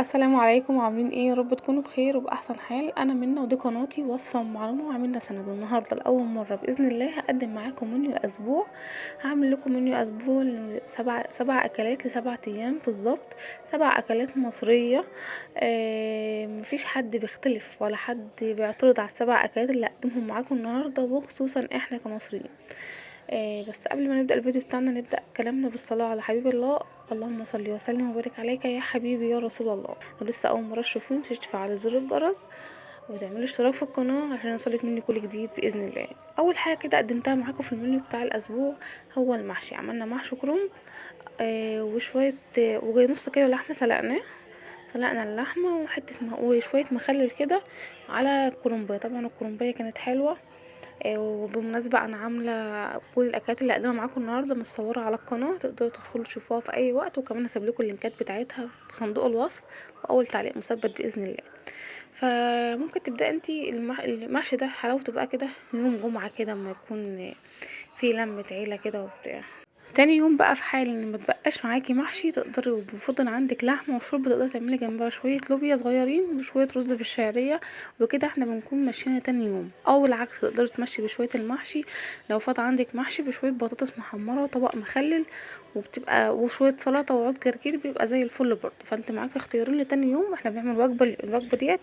السلام عليكم، عاملين ايه؟ يا رب تكونوا بخير وبأحسن حال. انا منى ودي قناتي وصفة معلومة وعملنا سند. النهاردة لأول مرة بإذن الله هقدم معاكم منيو الأسبوع. هعمل لكم منيو أسبوع سبع أكلات لسبع أيام بالظبط. سبع أكلات مصرية. مفيش حد بيختلف ولا حد بيعترض على السبع أكلات اللي هقدمهم معاكم النهاردة، وخصوصا احنا كمصريين. بس قبل ما نبدأ الفيديو بتاعنا نبدأ كلامنا بالصلاة على حبيب الله. اللهم صل وسلم وبارك عليك يا حبيبي يا رسول الله. لو لسه اول مره تشوفوني تشتركوا على زر الجرس وتعملوا اشتراك في القناه عشان يوصلك مني كل جديد باذن الله. اول حاجه كده قدمتها معاكم في المنيو بتاع الاسبوع هو المحشي. عملنا محشي كرنب وشويه ونص كيلو لحمه سلقنا اللحمه وشويه مخلل كده على الكرنبايه. طبعا الكرنبايه كانت حلوه. وبالمناسبة انا عاملة كل الاكلات اللي هقدمها معاكم النهاردة متصورة على القناة، تقدروا تدخلوا تشوفوها في اي وقت، وكمان هسيب لكم اللينكات بتاعتها في صندوق الوصف واول تعليق مثبت باذن الله. فممكن تبدأ انتي المحشي ده حلاوته بقى كده يوم جمعة كده اما يكون في لمة عيلة كده وبتاع. تاني يوم بقى في حال ان متبقاش معاكي محشي، تقدري وبفضل عندك لحمه وشوربه تقدري تعملي جنبها شويه لوبيا صغيرين وشويه رز بالشعريه، وكده احنا بنكون ماشيين تاني يوم. او العكس تقدري تمشي بشويه المحشي لو فات عندك محشي بشويه بطاطس محمره وطبق مخلل وشويه سلطه وعود جرجير، بيبقى زي الفل برضه. فانت معاكي اختيارين لتاني يوم. احنا بنعمل الوجبه ديت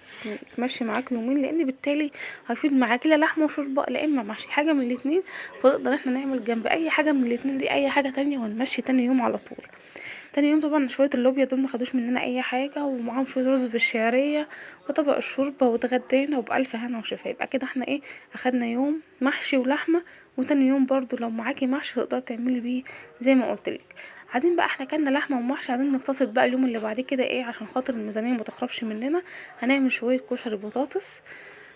تمشي معاكي يومين، لان بالتالي هيفيد معاكي لا لحمه وشوربه لا اما محشي، حاجه من الاتنين. فنقدر احنا نعمل جنب اي حاجه من الاتنين دي اي حاجه تانية ونمشي تاني يوم على طول. تاني يوم طبعا شويه اللوبيا دول ما خدوش مننا اي حاجه، ومعاهم شويه رز بالشعريه وطبق الشوربه، واتغدينا وبألف هنا وشفا. يبقى كده احنا ايه، اخدنا يوم محشي ولحمه. وتاني يوم برضو لو معاكي محشي تقدري تعملي بيه زي ما قلتلك. عايزين بقى احنا كلنا لحمه ومحشي، عايزين نقتصد بقى اليوم اللي بعد كده ايه عشان خاطر الميزانيه ما تخربش مننا. هنعمل شويه كشري بطاطس،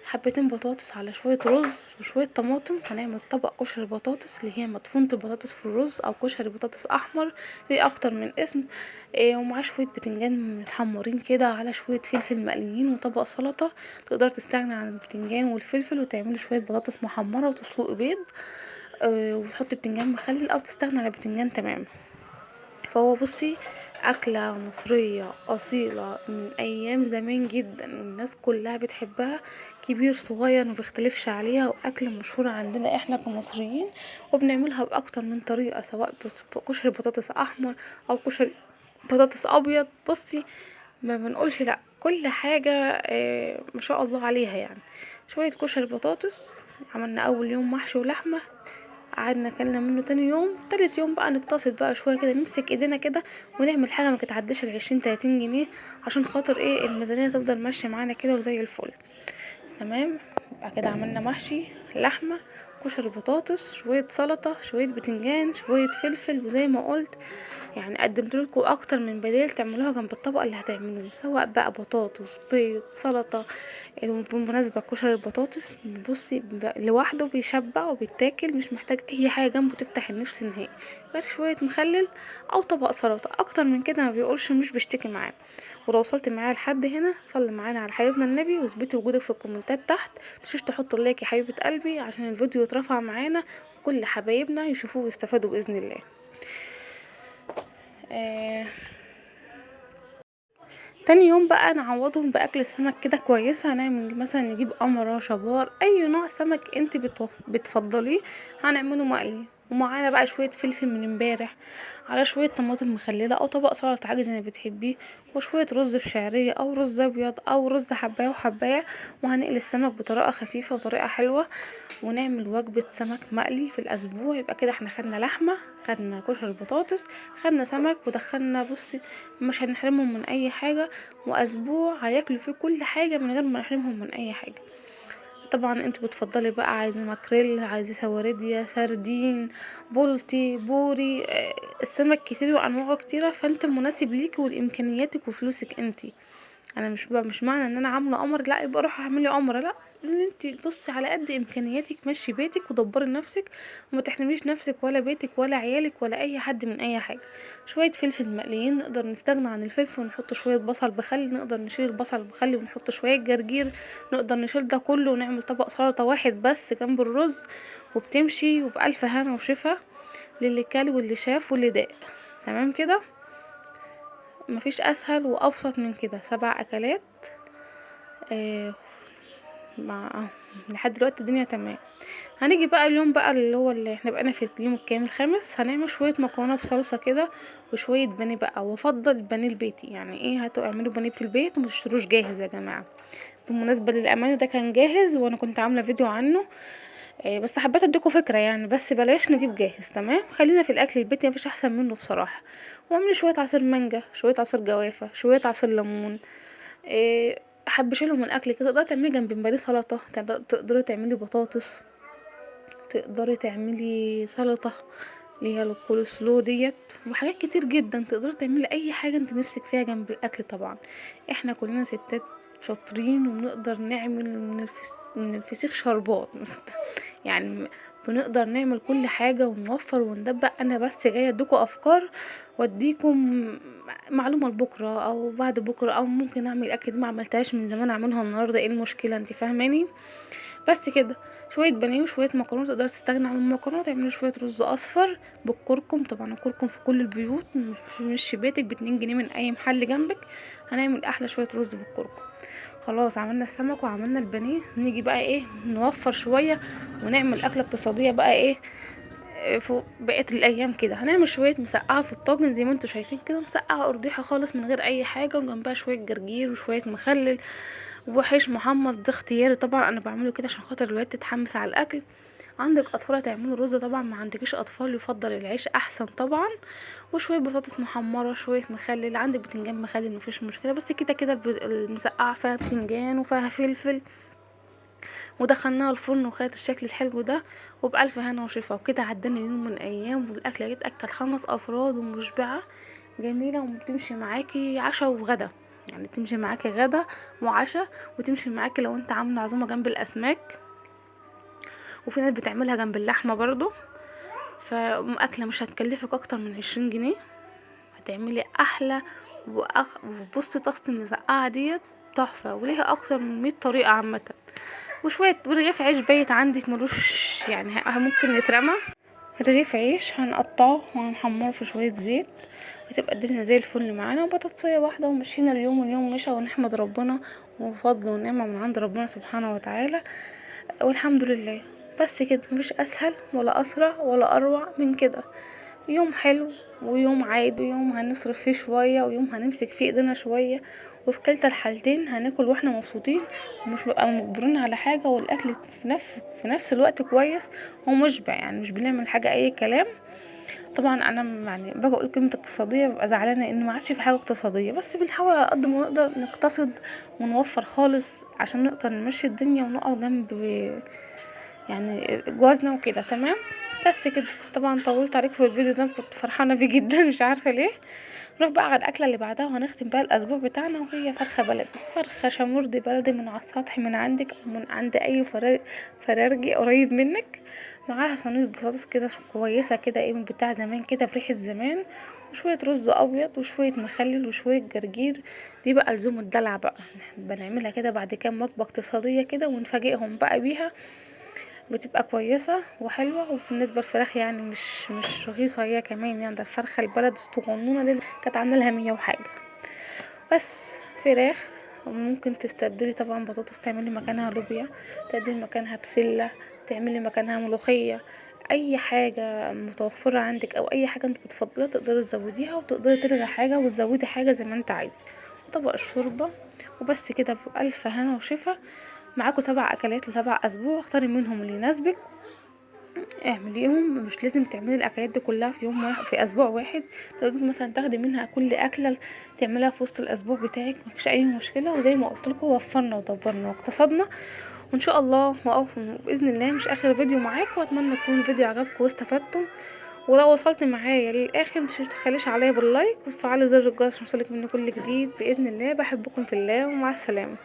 حبتين بطاطس على شوية رز وشوية طماطم. هنعمل طبق كشري بطاطس اللي هي مدفونة البطاطس في الرز، او كشري بطاطس احمر، ليه اكتر من اسم. ومعاه شوية بتنجان متحمرين كده على شوية فلفل مقليين وطبق سلطة. تقدر تستغنى عن البتنجان والفلفل وتعملي شوية بطاطس محمرة وتسلقي بيض. وتحطي بتنجان مخلل او تستغنى عن البتنجان تماما. فهو بصي أكلة مصرية أصيلة من أيام زمان جدا، والناس كلها بتحبها، كبير صغير مبيختلفش عليها، وأكلة مشهورة عندنا احنا كمصريين. وبنعملها بأكتر من طريقة، سواء بس كشري بطاطس أحمر أو كشري بطاطس أبيض. بصي ما بنقولش لأ، كل حاجة ما شاء الله عليها يعني. شوية كشري بطاطس. عملنا أول يوم محشي ولحمة، قعدنا كلنا منه تاني يوم. تالت يوم بقى نقتصد بقى شويه كده، نمسك ايدينا كده ونعمل حاجه ما تتعداش ال20-30 جنيه، عشان خاطر ايه الميزانيه تفضل ماشيه معانا كده وزي الفل. تمام. يبقى كده عملنا محشي، لحمه، كشري بطاطس، شويه سلطه، شويه بتنجان، شويه فلفل، وزي ما قلت يعني قدمت لكم اكتر من بديل تعملوها جنب الطبق اللي هتعملوه، سواء بقى بطاطس، بيض، سلطه. بالمناسبه كشري البطاطس بصي لوحده بيشبع وبيتاكل، مش محتاج اي حاجه جنبه تفتح النفس نهائي. بس شويه مخلل او طبق سلطه، اكتر من كده ما بيقولش مش بيشتكي معاه. ولو وصلت معايا لحد هنا صلي معانا على حبيبنا النبي، واثبتي وجودك في الكومنتات تحت. متنسوش تحطوا اللايك يا حبيبه قلبي عشان الفيديو يترفع معانا وكل حبايبنا يشوفوه ويستفادوا باذن الله. آه تاني يوم بقى نعوضهم باكل السمك كده كويسه. هنعمل مثلا نجيب قمره، شبار، اي نوع سمك انت بتفضليه هنعمله مقلي. ومعانا بقى شويه فلفل من امبارح، على شويه طماطم مخلله او طبق سلطه عادي زي ما بتحبيه، وشويه رز بشعريه او رز ابيض او رز حبايه وحبايه. وهنقلي السمك بطريقه خفيفه وطريقه حلوه، ونعمل وجبه سمك مقلي في الاسبوع. يبقى كده احنا خدنا لحمه، خدنا كشري بطاطس، خدنا سمك، ودخلنا بصي مش هنحرمهم من اي حاجه، واسبوع هياكلوا فيه كل حاجه من غير ما نحرمهم من اي حاجه. طبعا انت بتفضلي بقى، عايزه ماكريل، عايزه سواردية، سردين، بولتي، بوري. السمك كتير وانواعه كتيره، فانت المناسب ليكي ولامكانياتك وفلوسك انت. انا مش معنى ان انا عامله قمر لا يبقى روحي اعملي قمر، لا. ان انت بصي على قد امكانياتك مشي بيتك ودبري نفسك، وما تحرميش نفسك ولا بيتك ولا عيالك ولا اي حد من اي حاجه. شويه فلفل مقليين، نقدر نستغنى عن الفلفل ونحط شويه بصل بخل، نقدر نشيل البصل بخل ونحط شويه جرجير، نقدر نشيل ده كله ونعمل طبق سلطه واحد بس جنب الرز، وبتمشي وبألف هنا وشفا للي كل واللي شاف واللي داق. تمام كده. مفيش اسهل وابسط من كده. 7 اكلات آه مع لحد دلوقتي الدنيا تمام. هنيجي بقى اليوم بقى اللي هو اللي احنا بقينا في اليوم الكامل الخامس، هنعمل شويه مكرونه بصلصه كده وشويه بانيه بقى، وافضل البانيه البيتي. يعني ايه، هاتوا اعملوا بانيه في البيت وما تشتروش جاهز يا جماعه. بالمناسبه للامانه ده كان جاهز وانا كنت عامله فيديو عنه، بس حبيت اديكوا فكره يعني، بس بلاش نجيب جاهز. تمام، خلينا في الاكل البيتي، مفيش احسن منه بصراحه. واعملي شويه عصير مانجا، شويه عصير جوافه، شويه عصير ليمون. حبشيلهم الاكل كده. تقدري تعملي جنب البانيه سلطه، تقدري تعملي بطاطس، تقدري تعملي سلطه اللي هي الكول سلو ديت، وحاجات كتير جدا. تقدري تعملي اي حاجه انت نفسك فيها جنب الاكل. طبعا احنا كلنا ستات شاطرين وبنقدر نعمل من الفسيخ شربات يعني بنقدر نعمل كل حاجة ونوفر وندبق. انا بس جاية اديكم افكار واديكم معلومة لبكرة او بعد بكرة، او ممكن اعمل الاكل دي ما عملتهاش من زمان اعملها النهاردة. ايه المشكلة؟ انت فاهماني؟ بس كده، شويه بانيه وشويه مكرونه. تقدر تستغنى عن المكرونه، تعملي شويه رز اصفر بالكركم. طبعا الكركم في كل البيوت، مش في بيتك، ب2 جنيه من اي محل جنبك. هنعمل احلى شويه رز بالكركم. خلاص عملنا السمك وعملنا البانيه، نيجي بقى ايه، نوفر شويه ونعمل اكله اقتصاديه بقى. ايه فوق بقية الايام كده، هنعمل شويه مسقعه في الطاجن زي ما انتوا شايفين كده، مسقعه ارضيحه خالص من غير اي حاجه، وجنبها شويه جرجير وشويه مخلل وحيش محمص. ده اختياري طبعا، انا بعمله كده عشان خاطر الولاد تتحمس على الاكل. عندك اطفال هتعملوا رز طبعا، ما عندكيش اطفال يفضل العيش احسن طبعا. وشويه بطاطس محمره، شويه مخلل، عندك بتنجان مخلل مفيش مشكله. بس كده كده المسقعه فيها بتنجان وفيها فلفل، ودخلناها الفرن وخدت الشكل الحلو ده، وبألف هنا وشفا. وكده عدنا يوم من ايام، والاكله جت اكل 5 افراد ومشبعه جميله، وبتمشي معاكي عشاء وغدا. يعني تمشي معاكي غدا وعشاء، وتمشي معاكي لو انت عامله عزومه جنب الاسماك، وفي ناس بتعملها جنب اللحمه برضو. فاكله مش هتكلفك اكتر من 20 جنيه، هتعملي احلى. وبصي طاسه المسقعه ديت تحفه، وليها اكتر من 100 طريقه عامه. وشويه رغيف عيش بايت عندك ملوش يعني ممكن يترمى. رغيف عيش هنقطعه وهنحمره في شويه زيت، وتبقى الدنيا زي الفل معانا. وبطاطسيه واحده ومشينا اليوم، واليوم مشى، ونحمد ربنا وفضل ونعمه من عند ربنا سبحانه وتعالى، والحمد لله. بس كده، مفيش اسهل ولا اسرع ولا اروع من كده. يوم حلو ويوم عادي، ويوم هنصرف فيه شويه، ويوم هنمسك فيه ايدينا شويه، وفي كلتا الحالتين هناكل واحنا مبسوطين، ومش بقى مجبرين على حاجه. والاكل في نفس الوقت كويس ومشبع، يعني مش بنعمل حاجه اي كلام. طبعا انا يعني باجي اقول كلمه اقتصاديه ببقى زعلانه ان ما عادش في حاجه اقتصاديه، بس بنحاول على قد ما نقدر نقتصد ونوفر خالص عشان نقدر نمشي الدنيا ونقع جنب يعني جوازنا وكده. تمام، بس كده. طبعا طولت عليكم في الفيديو ده، كنت فرحانه فيه جدا مش عارفه ليه. نروح بقى على الاكله اللي بعدها، وهنختم بقى الاسبوع بتاعنا، وهي فرخه بلدي، فرخه شامورد بلدي من على السطح من عندك او من عند اي فرارجي قريب منك. معاها صينيه بطاطس كده كويسه كده، ايه من بتاع زمان كده بريحه زمان، وشويه رز ابيض وشويه مخلل وشويه جرجير. دي بقى لزوم الدلع بقى، بنعملها كده بعد كام وجبه اقتصاديه كده ونفاجئهم بقى بيها. بتبقى كويسة وحلوة. وفي بالنسبة للفراخ يعني مش رخيصة هي كمان، يعني ده الفرخة البلد الصغنونة دي كانت عاملة لها 100 وحاجة. بس فراخ. وممكن تستبدلي طبعا بطاطس، تعملي مكانها لوبيا، تعملي مكانها بسلة، تعملي مكانها ملوخية. اي حاجة متوفرة عندك او اي حاجة انت بتفضلها تقدري تزوديها، وتقدري تلغي حاجة وتزودي حاجة زي ما انت عايزة. وطبق الشوربة. وبس كده، بألف هنا وشفا. معاكوا 7 اكلات ل7 اسبوع، اختاري منهم اللي يناسبك اعمليهم. مش لازم تعملي الاكلات دي كلها في يوم واحد في اسبوع واحد. تقدري مثلا تاخدي منها كل اكله تعملها في وسط الاسبوع بتاعك، مفيش اي مشكله. وزي ما قلت لكم، وفرنا ودبرنا واقتصدنا، وان شاء الله باذن الله مش اخر فيديو معاكم. واتمنى يكون الفيديو عجبكم واستفدتم. ولو وصلت معايا للاخر مش تخليش عليا باللايك وتفعلي زر الجرس عشان يوصلك مني كل جديد باذن الله. بحبكم في الله، ومع السلامه.